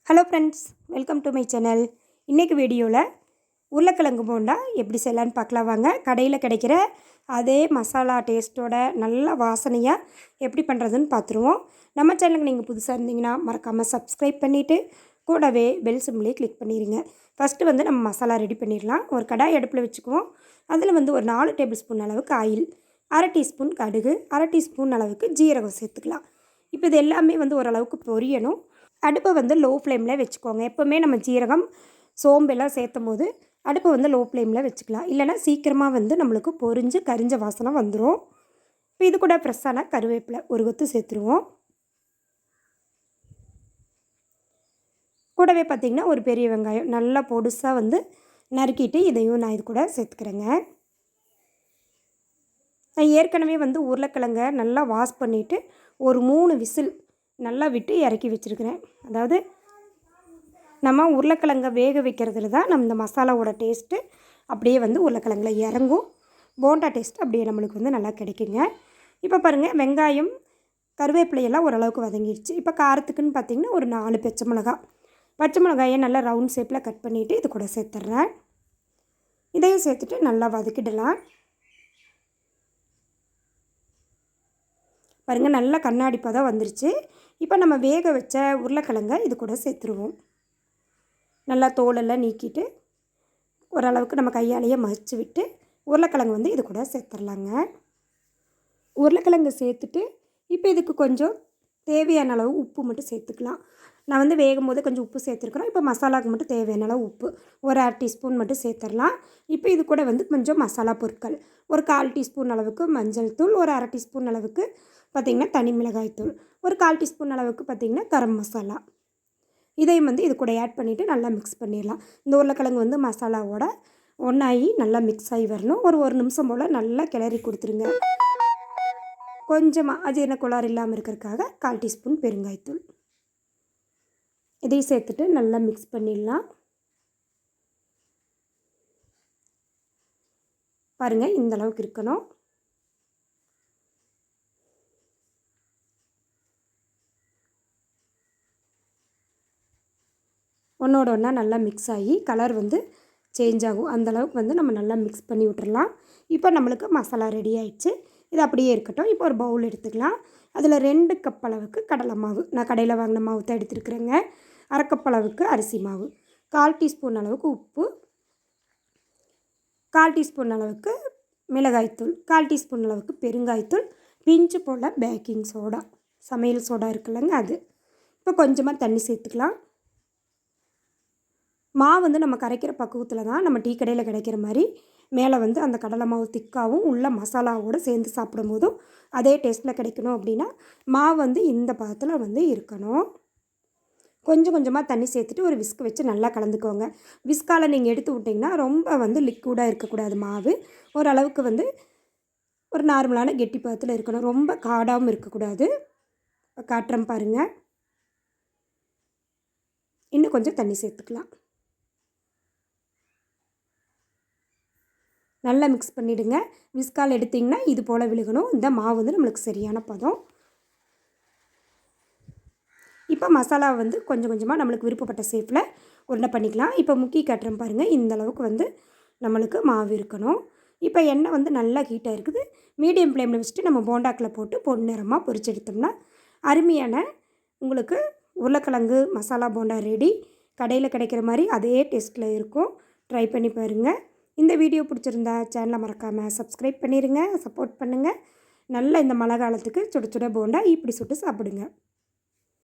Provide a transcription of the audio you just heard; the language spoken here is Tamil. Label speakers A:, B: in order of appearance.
A: Hello friends, welcome to my channel. இன்றைக்கி வீடியோவில் உருளைக்கிழங்கு போண்டா எப்படி செய்யலான்னு பார்க்கலாம் வாங்க. கடையில் கிடைக்கிற அதே மசாலா டேஸ்ட்டோட நல்ல வாசனையாக எப்படி பண்ணுறதுன்னு பார்த்துருவோம். நம்ம சேனலுக்கு நீங்கள் புதுசாக இருந்தீங்கன்னா மறக்காமல் சப்ஸ்கிரைப் பண்ணிவிட்டு கூடவே பெல் சிம்பிளையும் கிளிக் பண்ணிடுங்க. ஃபஸ்ட்டு நம்ம மசாலா ரெடி பண்ணிடலாம். ஒரு கடாய் அடுப்பில் வச்சுக்குவோம். அதில் ஒரு 4 டேபிள் ஸ்பூன் அளவுக்கு ஆயில், அரை டீஸ்பூன் கடுகு, அரை டீஸ்பூன் அளவுக்கு ஜீரகம் சேர்த்துக்கலாம். இப்போ இது எல்லாமே ஓரளவுக்கு பொரியணும். அடுப்பை லோ ஃப்ளேமில் வச்சுக்கோங்க. எப்போவுமே நம்ம ஜீரகம் சோம்பெல்லாம் சேர்த்தும் போது அடுப்பை லோ ஃப்ளேமில் வச்சுக்கலாம். இல்லைனா சீக்கிரமாக நம்மளுக்கு பொரிஞ்சு கரிஞ்ச வாசனை வந்துடும். இப்போ இது கூட ஃப்ரெஷ்ஷான கருவேப்பிலை ஒரு கொத்து சேர்த்துருவோம். கூடவே பார்த்திங்கன்னா ஒரு பெரிய வெங்காயம் நல்லா பொடுசாக நறுக்கிட்டு இதையும் நான் இது கூட சேர்த்துக்கிறேங்க. நான் ஏற்கனவே உருளைக்கிழங்க நல்லா வாஷ் பண்ணிவிட்டு ஒரு 3 விசில் நல்லா விட்டு இறக்கி வச்சுருக்கிறேன். அதாவது நம்ம உருளைக்கிழங்க வேக வைக்கிறதுல தான் நம்ம இந்த மசாலாவோட டேஸ்ட்டு அப்படியே உருளைக்கிழங்குல இறங்கும். போண்டா டேஸ்ட் அப்படியே நம்மளுக்கு நல்லா கிடைக்குங்க. இப்போ பாருங்கள், வெங்காயம் கருவேப்பிலையெல்லாம் ஓரளவுக்கு வதங்கிடுச்சு. இப்போ காரத்துக்குன்னு பார்த்திங்கன்னா ஒரு 4 பச்சை மிளகாயை நல்லா ரவுண்ட் ஷேப்பில் கட் பண்ணிவிட்டு இது கூட சேர்த்துட்றேன். இதையும் சேர்த்துட்டு நல்லா வதக்கிடலாம். பாருங்கள், நல்லா கண்ணாடி பதம் வந்துருச்சு. இப்போ நம்ம வேக வச்ச உருளைக்கிழங்க இது கூட சேர்த்துருவோம். நல்லா தோலெல்லாம் நீக்கிட்டு ஓரளவுக்கு நம்ம கையாலேயே மசிச்சு விட்டு உருளைக்கிழங்கு இது கூட சேர்த்துடலாங்க. உருளைக்கிழங்கு சேர்த்துட்டு இப்போ இதுக்கு கொஞ்சம் தேவையான அளவு உப்பு மட்டும் சேர்த்துக்கலாம். நான் வேகும் போது கொஞ்சம் உப்பு சேர்த்துருக்குறோம். இப்போ மசாலாவுக்கு மட்டும் தேவையான அளவு உப்பு ஒரு அரை டீஸ்பூன் மட்டும் சேர்த்துடலாம். இப்போ இது கூட கொஞ்சம் மசாலா பொருட்கள் ஒரு 1/4 டீஸ்பூன் அளவுக்கு மஞ்சள் தூள், ஒரு அரை டீஸ்பூன் அளவுக்கு பார்த்திங்கன்னா தனி மிளகாய் தூள், ஒரு 1/4 டீஸ்பூன் அளவுக்கு பார்த்திங்கன்னா கரம் மசாலா, இதையும் இது கூட ஆட் பண்ணிவிட்டு நல்லா மிக்ஸ் பண்ணிடலாம். இந்த உருளைக்கிழங்கு மசாலாவோட ஒன்றாகி நல்லா மிக்ஸ் ஆகி வரணும். ஒரு நிமிஷம் போல் நல்லா கிளறி கொடுத்துருங்க. கொஞ்சமாக அஜீரண கோளாறு இல்லாமல் இருக்கிறதுக்காக 1/4 டீஸ்பூன் பெருங்காயத்தூள் இதையும் சேர்த்துட்டு நல்லா மிக்ஸ் பண்ணிடலாம். பாருங்கள், இந்த அளவுக்கு இருக்கணும். ஒன்றோட ஒன்றா நல்லா மிக்ஸ் ஆகி கலர் சேஞ்ச் ஆகும். அந்தளவுக்கு நம்ம நல்லா மிக்ஸ் பண்ணி விட்டுறலாம். இப்போ நம்மளுக்கு மசாலா ரெடி ஆகிடுச்சு. இது அப்படியே இருக்கட்டும். இப்போ ஒரு பவுல் எடுத்துக்கலாம். அதில் 2 கப் அளவுக்கு கடலை மாவு, நான் கடையில் வாங்கின மாவு தான் எடுத்துருக்குறேங்க. அரை கப் அளவுக்கு அரிசி மாவு, 1/4 டீஸ்பூன் அளவுக்கு உப்பு, 1/4 டீஸ்பூன் அளவுக்கு மிளகாய்த்தூள், 1/4 டீஸ்பூன் அளவுக்கு பெருங்காயத்தூள், பிஞ்சு போல் பேக்கிங் சோடா, சமையல் சோடா இருக்குல்லங்க அது. இப்போ கொஞ்சமாக தண்ணி சேர்த்துக்கலாம். மாவு நம்ம கரைக்கிற பக்குவத்தில் தான் நம்ம டீ கடையில் கிடைக்கிற மாதிரி மேலே அந்த கடலை மாவு திக்காகவும் உள்ள மசாலாவோடு சேர்ந்து சாப்பிடும் போதும் அதே டேஸ்ட்டில் கிடைக்கணும். அப்படின்னா மாவு இந்த பதத்தில் இருக்கணும். கொஞ்சம் கொஞ்சமாக தண்ணி சேர்த்துட்டு ஒரு விஸ்க் வச்சு நல்லா கலந்துக்கோங்க. விஸ்கால் நீங்கள் எடுத்து விட்டிங்கன்னா ரொம்ப லிக்விடாக இருக்கக்கூடாது. மாவு ஓரளவுக்கு ஒரு நார்மலான கெட்டி பதத்தில் இருக்கணும். ரொம்ப காடாகவும் இருக்கக்கூடாது. காட்டுறேன் பாருங்கள். இன்னும் கொஞ்சம் தண்ணி சேர்த்துக்கலாம். நல்லா மிக்ஸ் பண்ணிவிடுங்க. விஸ்கால் எடுத்திங்கன்னா இது போல் விழுகணும். இந்த மாவு நம்மளுக்கு சரியான பதம். இப்போ மசாலா கொஞ்சம் கொஞ்சமாக நம்மளுக்கு விருப்பப்பட்ட ஷேப்பில் உருண்டை பண்ணிக்கலாம். இப்போ முக்கி காட்டுறேன் பாருங்கள். இந்த அளவுக்கு நம்மளுக்கு மாவு இருக்கணும். இப்போ எண்ணெய் நல்லா ஹீட்டாக இருக்குது. மீடியம் ஃப்ளேமில் வச்சுட்டு நம்ம போண்டாக்கில் போட்டு பொன்னிறமாக பொரிச்சு எடுத்தோம்னா அருமையான உங்களுக்கு உருளைக்கிழங்கு மசாலா போண்டா ரெடி. கடையில் கிடைக்கிற மாதிரி அதே டேஸ்ட்டில் இருக்கும். ட்ரை பண்ணி பாருங்கள். இந்த வீடியோ பிடிச்சிருந்தா சேனலை மறக்காமல் சப்ஸ்கிரைப் பண்ணிடுங்க, சப்போர்ட் பண்ணுங்கள். நல்லா இந்த மழை காலத்துக்கு சுட சுட போண்டா இப்படி சுட்டு சாப்பிடுங்க.